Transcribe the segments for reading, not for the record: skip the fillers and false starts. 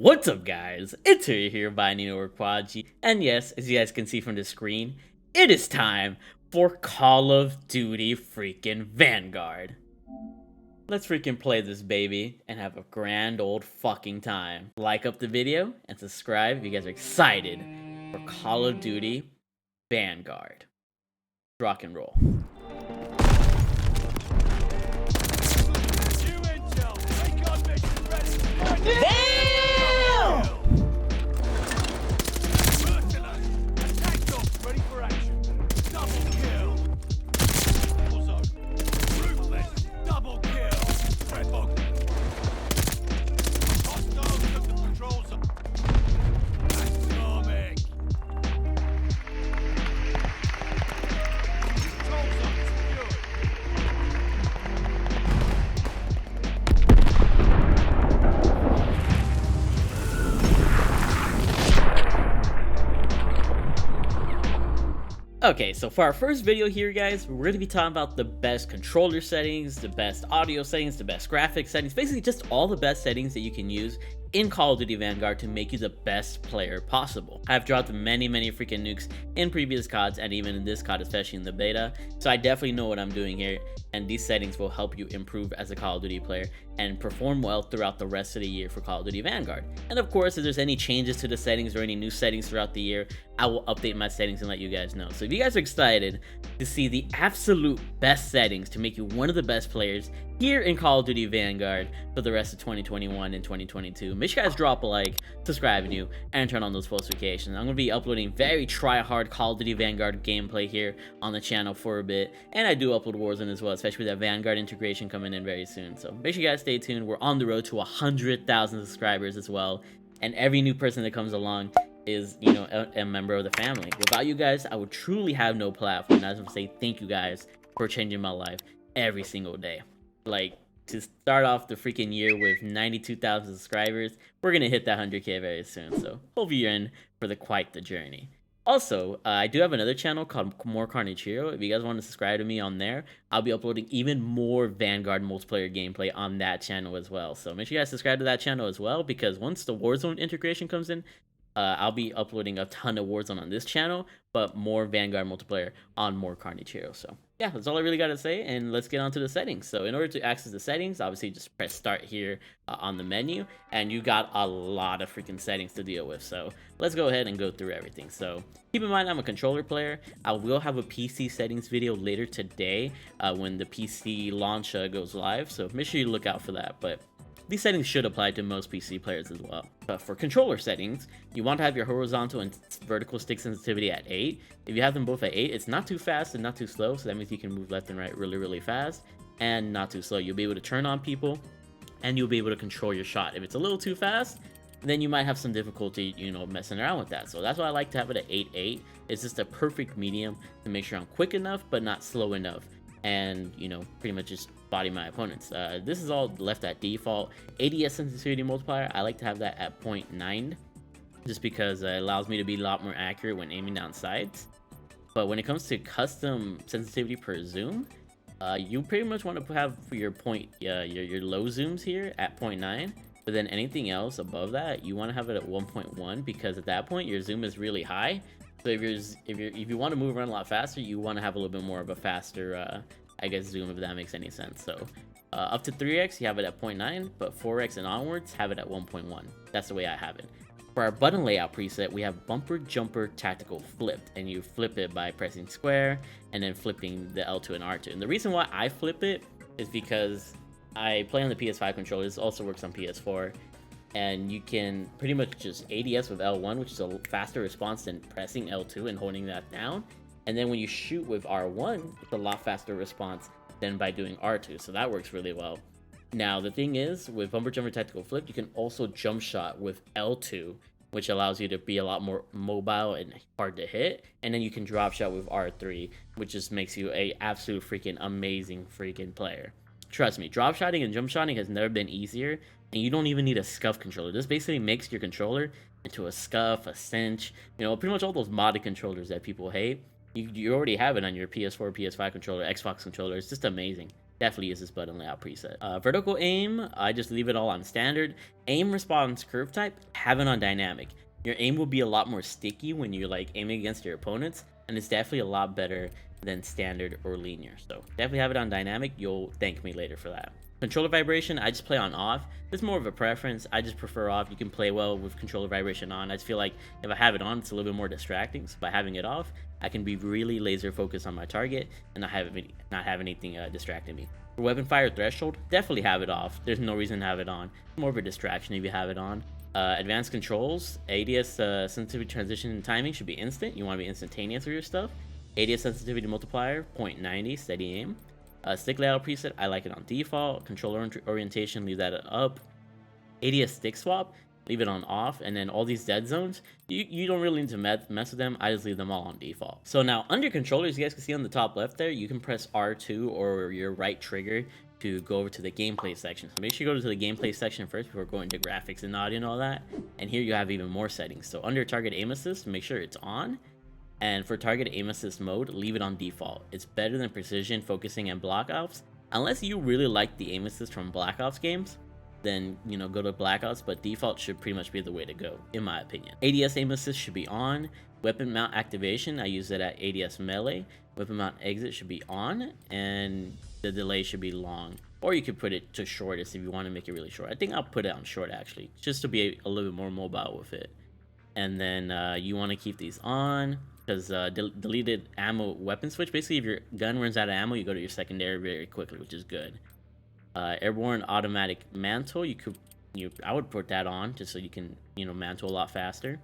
What's up, guys? It's here, Bayanino or Quadigy, and yes, as you guys can see from the screen, it is time for Call of Duty freaking Vanguard. Let's freaking play this baby and have a grand old fucking time. Like up the video and subscribe if you guys are excited for Call of Duty Vanguard. Rock and roll. Okay, so for our first video here, guys, we're going to be talking about the best controller settings, the best audio settings, the best graphics settings, basically just all the best settings that you can use in Call of Duty Vanguard to make you the best player possible. I've dropped many freaking nukes in previous CODs and even in this COD, especially in the beta, so I definitely know what I'm doing here, and these settings will help you improve as a Call of Duty player and perform well throughout the rest of the year for Call of Duty Vanguard. And of course, if there's any changes to the settings or any new settings throughout the year, I will update my settings and let you guys know. So if you guys are excited to see the absolute best settings to make you one of the best players here in Call of Duty Vanguard for the rest of 2021 and 2022, make sure you guys drop a like, subscribe new, and turn on those post notifications. I'm going to be uploading very try-hard Call of Duty Vanguard gameplay here on the channel for a bit, and I do upload Warzone as well, especially with that Vanguard integration coming in very soon. So make sure you guys stay tuned. We're on the road to 100,000 subscribers as well, and every new person that comes along is, you know, a member of the family. Without you guys, I would truly have no platform. And I just want to say thank you guys for changing my life every single day. Like, to start off the freaking year with 92,000 subscribers, we're gonna hit that 100k very soon, so hope you're in for quite the journey. Also, I do have another channel called HeroTheHunter. If you guys want to subscribe to me on there, I'll be uploading even more Vanguard multiplayer gameplay on that channel as well. So make sure you guys subscribe to that channel as well, because once the Warzone integration comes in, I'll be uploading a ton of Warzone on this channel, but more Vanguard multiplayer on HeroTheHunter. So yeah, that's all I really got to say, and let's get on to the settings. So in order to access the settings, obviously just press start here on the menu, and you got a lot of freaking settings to deal with. So let's go ahead and go through everything. So keep in mind, I'm a controller player. I will have a PC settings video later today when the PC launch goes live, so make sure you look out for that. But these settings should apply to most PC players as well. But for controller settings, you want to have your horizontal and vertical stick sensitivity at 8. If you have them both at 8, it's not too fast and not too slow, so that means you can move left and right really fast and not too slow. You'll be able to turn on people and you'll be able to control your shot. If it's a little too fast, then you might have some difficulty, you know, messing around with that. So that's why I like to have it at 8.8. It's just a perfect medium to make sure I'm quick enough but not slow enough, and, you know, pretty much just body my opponents. This is all left at default. ADS sensitivity multiplier, I like to have that at 0.9, just because it allows me to be a lot more accurate when aiming down sights. But when it comes to custom sensitivity per zoom, you pretty much want to have your your low zooms here at 0.9, but then anything else above that, you want to have it at 1.1, because at that point your zoom is really high. So if you want to move around a lot faster, you want to have a little bit more of a faster I guess zoom, if that makes any sense. So up to 3x you have it at 0.9, but 4x and onwards have it at 1.1. That's the way I have it. For our button layout preset, we have bumper jumper tactical flipped, and you flip it by pressing square and then flipping the L2 and R2. And the reason why I flip it is because I play on the PS5 controller. This also works on PS4, and you can pretty much just ADS with L1, which is a faster response than pressing L2 and holding that down. And then when you shoot with R1, it's a lot faster response than by doing R2, so that works really well. Now, the thing is, with bumper jumper tactical flip, you can also jump shot with L2, which allows you to be a lot more mobile and hard to hit. And then you can drop shot with R3, which just makes you a absolute freaking amazing freaking player. Trust me, drop shotting and jump shotting has never been easier, and you don't even need a scuff controller. This basically makes your controller into a scuff, a cinch, you know, pretty much all those modded controllers that people hate. You already have it on your PS4, PS5 controller, Xbox controller. It's just amazing. definitely use this button layout preset. Vertical aim, I just leave it all on standard. Aim response curve type, have it on dynamic. Your aim will be a lot more sticky when you're like aiming against your opponents, and it's definitely a lot better than standard or linear. So definitely have it on dynamic. You'll thank me later for that. Controller vibration, I just play on off. It's more of a preference. I just prefer off. You can play well with controller vibration on. I just feel like if I have it on, it's a little bit more distracting. So by having it off, I can be really laser focused on my target and not have anything distracting me. For weapon fire threshold, definitely have it off. There's no reason to have it on. More of a distraction if you have it on. Advanced controls, ADS sensitivity transition and timing should be instant. You want to be instantaneous with your stuff. ADS sensitivity multiplier, 0.90, steady aim. Stick layout preset, I like it on default. Controller orientation, leave that up. ADS stick swap, leave it on off. And then all these dead zones, you don't really need to mess with them. I just leave them all on default. So now under controllers, you guys can see on the top left there, you can press R2 or your right trigger to go over to the gameplay section. So make sure you go to the gameplay section first before going to graphics and audio and all that. And here you have even more settings. So under target aim assist, make sure it's on. And for target aim assist mode, leave it on default. It's better than precision, focusing, and Black Ops. Unless you really like the aim assist from Black Ops games, then, you know, go to Black Ops, but default should pretty much be the way to go, in my opinion. ADS aim assist should be on. Weapon mount activation, I use it at ADS melee. Weapon mount exit should be on, and the delay should be long. Or you could put it to shortest if you want to make it really short. I think I'll put it on short, actually, just to be a little bit more mobile with it. And then you want to keep these on. Because deleted ammo weapon switch, basically if your gun runs out of ammo, you go to your secondary very quickly, which is good. Airborne automatic mantle, I would put that on just so you can, you know, mantle a lot faster.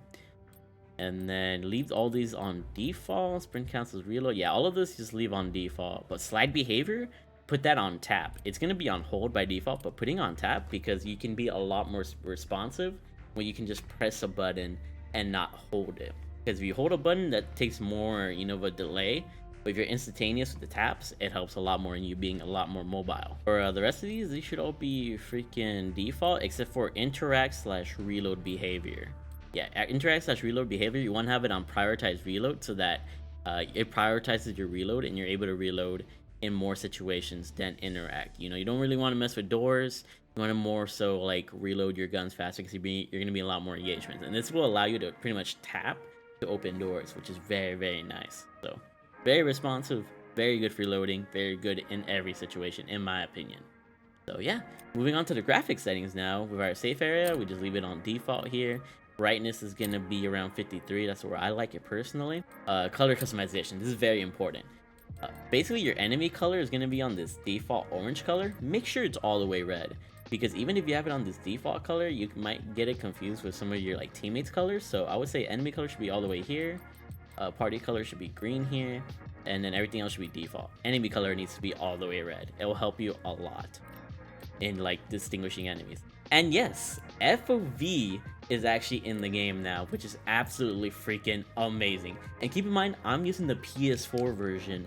And then leave all these on default. Sprint cancels reload, yeah, all of this just leave on default. But slide behavior, put that on tap. It's going to be on hold by default, but putting on tap because you can be a lot more responsive when you can just press a button and not hold it. Because if you hold a button, that takes more, you know, of a delay. But if you're instantaneous with the taps, it helps a lot more in you being a lot more mobile. For the rest of these should all be freaking default, except for interact/reload behavior. Yeah, interact/reload behavior, you want to have it on prioritize reload so that it prioritizes your reload and you're able to reload in more situations than interact. You know, you don't really want to mess with doors. You want to more so like reload your guns faster because you're going to be a lot more engagement. And this will allow you to pretty much tap to open doors, which is very, very nice. So very responsive, very good for reloading, very good in every situation, in my opinion. So yeah, moving on to the graphics settings now. With our safe area, we just leave it on default here. Brightness is going to be around 53. That's where I like it personally. Color customization, this is very important. Basically, your enemy color is going to be on this default orange color. Make sure it's all the way red, because even if you have it on this default color, you might get it confused with some of your like teammates' colors. So I would say enemy color should be all the way here. Party color should be green here, and then everything else should be default. Enemy color needs to be all the way red. It will help you a lot in like distinguishing enemies. And yes, FOV is actually in the game now, which is absolutely freaking amazing. And keep in mind, I'm using the PS4 version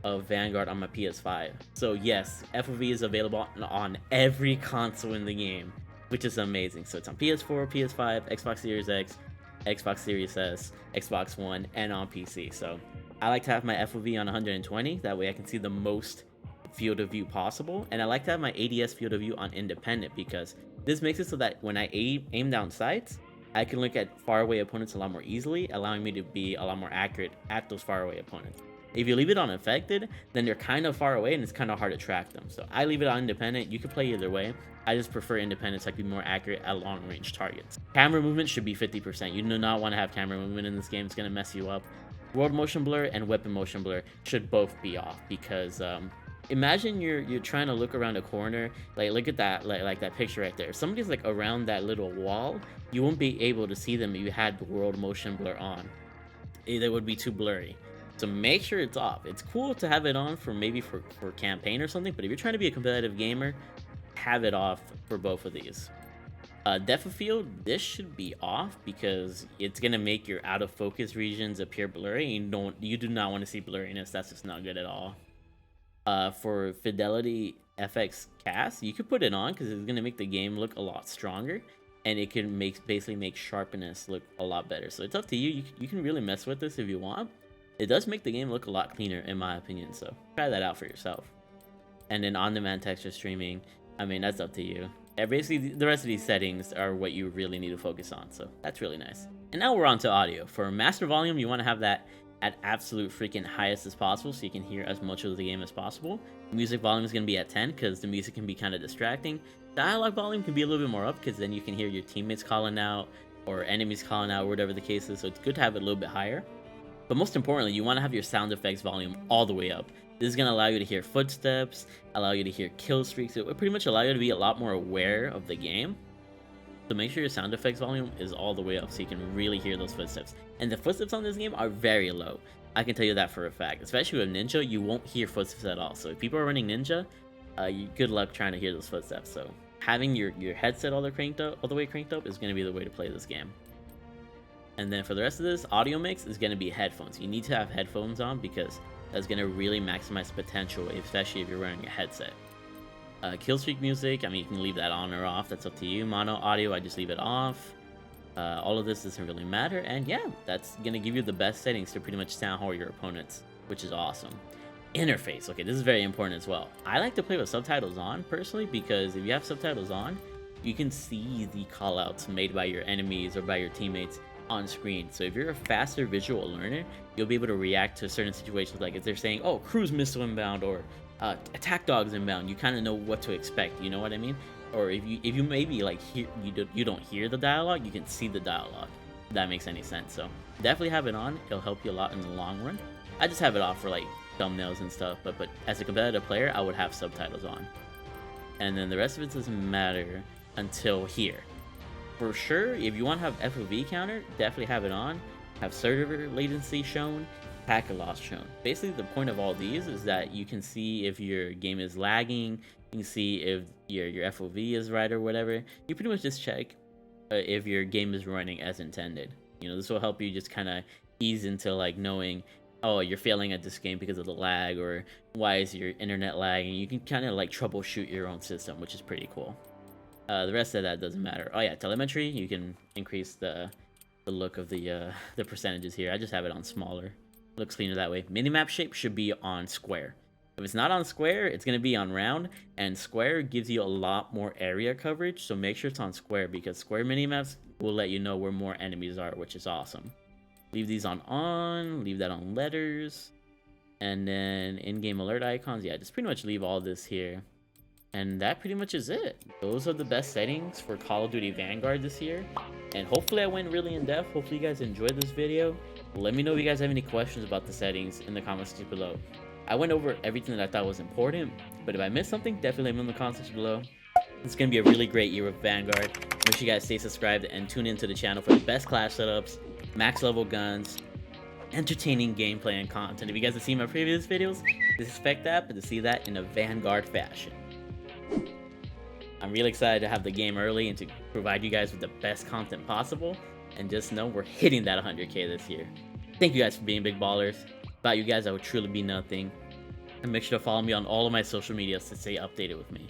of Vanguard on my PS5. So yes, FOV is available on every console in the game, which is amazing. So it's on PS4, PS5, Xbox Series X, Xbox Series S, Xbox One, and on PC. So I like to have my FOV on 120, that way I can see the most field of view possible. And I like to have my ADS field of view on independent, because this makes it so that when I aim down sights, I can look at faraway opponents a lot more easily, allowing me to be a lot more accurate at those faraway opponents. If you leave it on affected, then they're kind of far away and it's kind of hard to track them. So I leave it on independent. You can play either way. I just prefer independent so I can be more accurate at long range targets. Camera movement should be 50%. You do not want to have camera movement in this game. It's going to mess you up. World motion blur and weapon motion blur should both be off, because imagine you're trying to look around a corner, like look at that, like that picture right there. If somebody's like around that little wall, you won't be able to see them if you had the world motion blur on. It would be too blurry. So make sure it's off. It's cool to have it on for maybe for campaign or something, but if you're trying to be a competitive gamer, have it off for both of these. Depth of field, this should be off because it's gonna make your out of focus regions appear blurry. You do not want to see blurriness. That's just not good at all. For fidelity FX cast, you could put it on because it's gonna make the game look a lot stronger, and it can basically make sharpness look a lot better. So it's up to you. You can really mess with this if you want. It does make the game look a lot cleaner, in my opinion, so try that out for yourself. And then on-demand texture streaming, I mean, that's up to you. And basically, the rest of these settings are what you really need to focus on, so that's really nice. And now we're on to audio. For master volume, you want to have that at absolute freaking highest as possible so you can hear as much of the game as possible. Music volume is going to be at 10 because the music can be kind of distracting. Dialogue volume can be a little bit more up because then you can hear your teammates calling out or enemies calling out or whatever the case is, so it's good to have it a little bit higher. But most importantly, you want to have your sound effects volume all the way up. This is going to allow you to hear footsteps, allow you to hear kill streaks. It will pretty much allow you to be a lot more aware of the game. So make sure your sound effects volume is all the way up so you can really hear those footsteps. And the footsteps on this game are very low. I can tell you that for a fact. Especially with Ninja, you won't hear footsteps at all. So if people are running Ninja, good luck trying to hear those footsteps. So having your headset all the way cranked up is going to be the way to play this game. And then for the rest of this, audio mix is going to be headphones. You need to have headphones on because that's going to really maximize potential, especially if you're wearing a headset. Killstreak music, I mean, you can leave that on or off. That's up to you. Mono audio, I just leave it off. All of this doesn't really matter. And yeah, that's going to give you the best settings to pretty much sound hole your opponents, which is awesome. Interface. Okay, this is very important as well. I like to play with subtitles on, personally, because if you have subtitles on, you can see the callouts made by your enemies or by your teammates on screen. So if you're a faster visual learner, you'll be able to react to certain situations, like if they're saying, oh, cruise missile inbound or attack dogs inbound, you kind of know what to expect, you know what I mean? Or if you maybe like hear, you don't hear the dialogue, you can see the dialogue, if that makes any sense. So definitely have it on. It'll help you a lot in the long run. I just have it off for like thumbnails and stuff, but as a competitive player, I would have subtitles on. And then the rest of it doesn't matter until here. For sure, if you want to have FOV counter, definitely have it on. Have server latency shown, packet loss shown. Basically, the point of all these is that you can see if your game is lagging, you can see if your FOV is right or whatever. You pretty much just check if your game is running as intended. You know, this will help you just kind of ease into like knowing, oh, you're failing at this game because of the lag, or why is your internet lagging. You can kind of like troubleshoot your own system, which is pretty cool. The rest of that doesn't matter. Oh yeah, telemetry, you can increase the look of the percentages here. I just have it on smaller. Looks cleaner that way. Minimap shape should be on square. If it's not on square, it's going to be on round, and square gives you a lot more area coverage, so make sure it's on square, because square minimaps will let you know where more enemies are, which is awesome. Leave these on, leave that on letters, and then in-game alert icons, yeah, just pretty much leave all this here. And that pretty much is it. Those are the best settings for Call of Duty Vanguard this year. And hopefully I went really in depth. Hopefully you guys enjoyed this video. Let me know if you guys have any questions about the settings in the comments below. I went over everything that I thought was important, but if I missed something, definitely leave me in the comments below. It's going to be a really great year with Vanguard. Make sure you guys stay subscribed and tune into the channel for the best class setups, max level guns, entertaining gameplay and content. If you guys have seen my previous videos, expect that, but to see that in a Vanguard fashion. I'm really excited to have the game early and to provide you guys with the best content possible. And just know we're hitting that 100K this year. Thank you guys for being big ballers. Without you guys, I would truly be nothing. And make sure to follow me on all of my social medias to stay updated with me.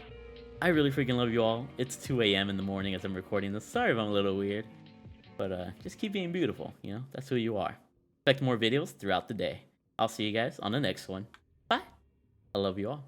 I really freaking love you all. It's 2 a.m. in the morning as I'm recording this. Sorry if I'm a little weird. But just keep being beautiful, you know? That's who you are. Expect more videos throughout the day. I'll see you guys on the next one. Bye. I love you all.